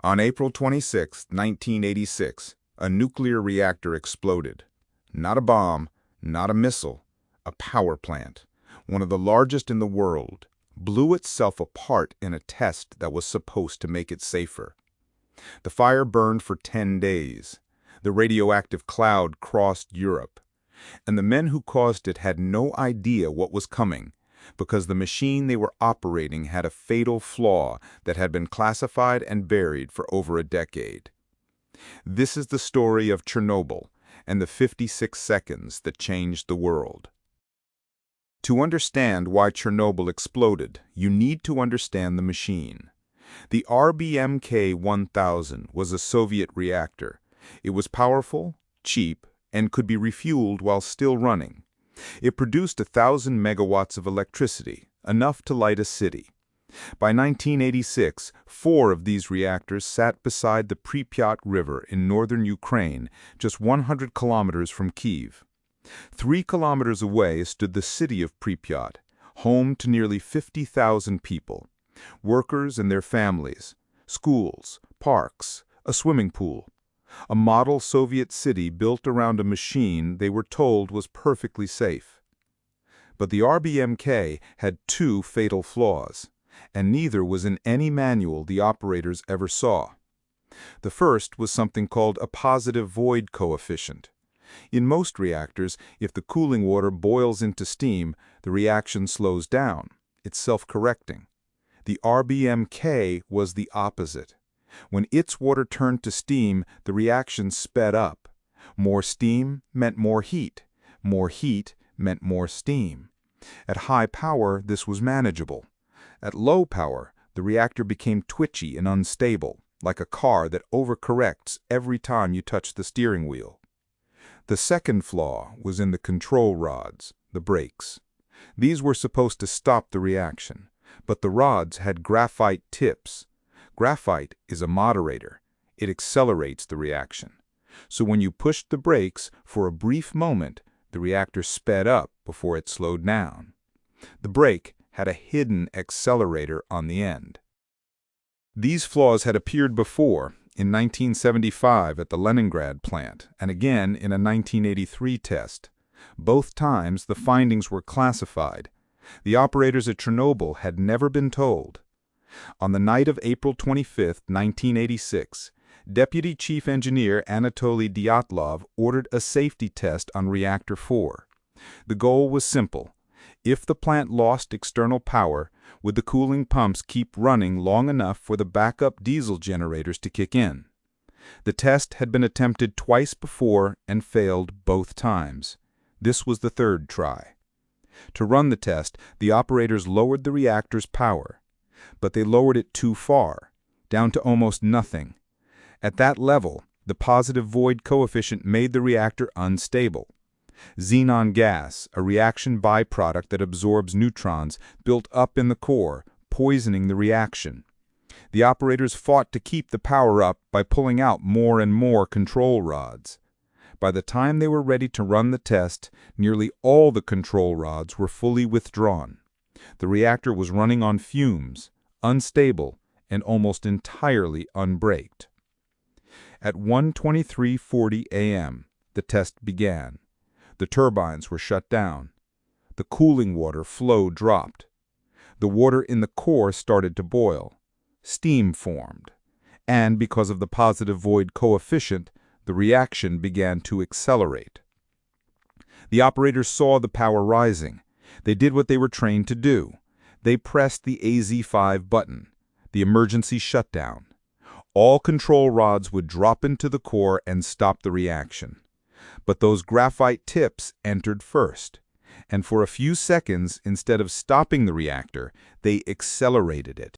On April 26, 1986, a nuclear reactor exploded. Not a bomb, not a missile, a power plant, one of the largest in the world, blew itself apart in a test that was supposed to make it safer. The fire burned for 10 days. The radioactive cloud crossed Europe. And the men who caused it had no idea what was coming, because the machine they were operating had a fatal flaw that had been classified and buried for over a decade. This is the story of Chernobyl and the 56 seconds that changed the world. To understand why Chernobyl exploded, you need to understand the machine. The RBMK 1000 was a Soviet reactor. It was powerful, cheap, and could be refueled while still running. It produced 1,000 megawatts of electricity, enough to light a city. By 1986, 4 of these reactors sat beside the Pripyat River in northern Ukraine, just 100 kilometers from Kyiv. 3 kilometers away stood the city of Pripyat, home to nearly 50,000 people, workers and their families, schools, parks, a swimming pool. A model Soviet city built around a machine they were told was perfectly safe. But the RBMK had 2 fatal flaws, and neither was in any manual the operators ever saw. The first was something called a positive void coefficient. In most reactors, if the cooling water boils into steam, the reaction slows down. It's self-correcting. The RBMK was the opposite. When its water turned to steam, the reaction sped up. More steam meant more heat. More heat meant more steam. At high power, this was manageable. At low power, the reactor became twitchy and unstable, like a car that overcorrects every time you touch the steering wheel. The second flaw was in the control rods, the brakes. These were supposed to stop the reaction, but the rods had graphite tips. Graphite is a moderator. It accelerates the reaction. So when you pushed the brakes, for a brief moment, the reactor sped up before it slowed down. The brake had a hidden accelerator on the end. These flaws had appeared before, in 1975 at the Leningrad plant, and again in a 1983 test. Both times the findings were classified. The operators at Chernobyl had never been told. On the night of April 25, 1986, Deputy Chief Engineer Anatoly Dyatlov ordered a safety test on Reactor 4. The goal was simple. If the plant lost external power, would the cooling pumps keep running long enough for the backup diesel generators to kick in? The test had been attempted twice before and failed both times. This was the third try. To run the test, the operators lowered the reactor's power. But they lowered it too far, down to almost nothing. At that level, the positive void coefficient made the reactor unstable. Xenon gas, a reaction byproduct that absorbs neutrons, built up in the core, poisoning the reaction. The operators fought to keep the power up by pulling out more and more control rods. By the time they were ready to run the test, nearly all the control rods were fully withdrawn. The reactor was running on fumes, unstable, and almost entirely unbraked. At 1:23:40 a.m., the test began. The turbines were shut down. The cooling water flow dropped. The water in the core started to boil. Steam formed. And because of the positive void coefficient, the reaction began to accelerate. The operators saw the power rising. They did what they were trained to do. They pressed the AZ5 button, the emergency shutdown. All control rods would drop into the core and stop the reaction. But those graphite tips entered first, and for a few seconds, instead of stopping the reactor, they accelerated it.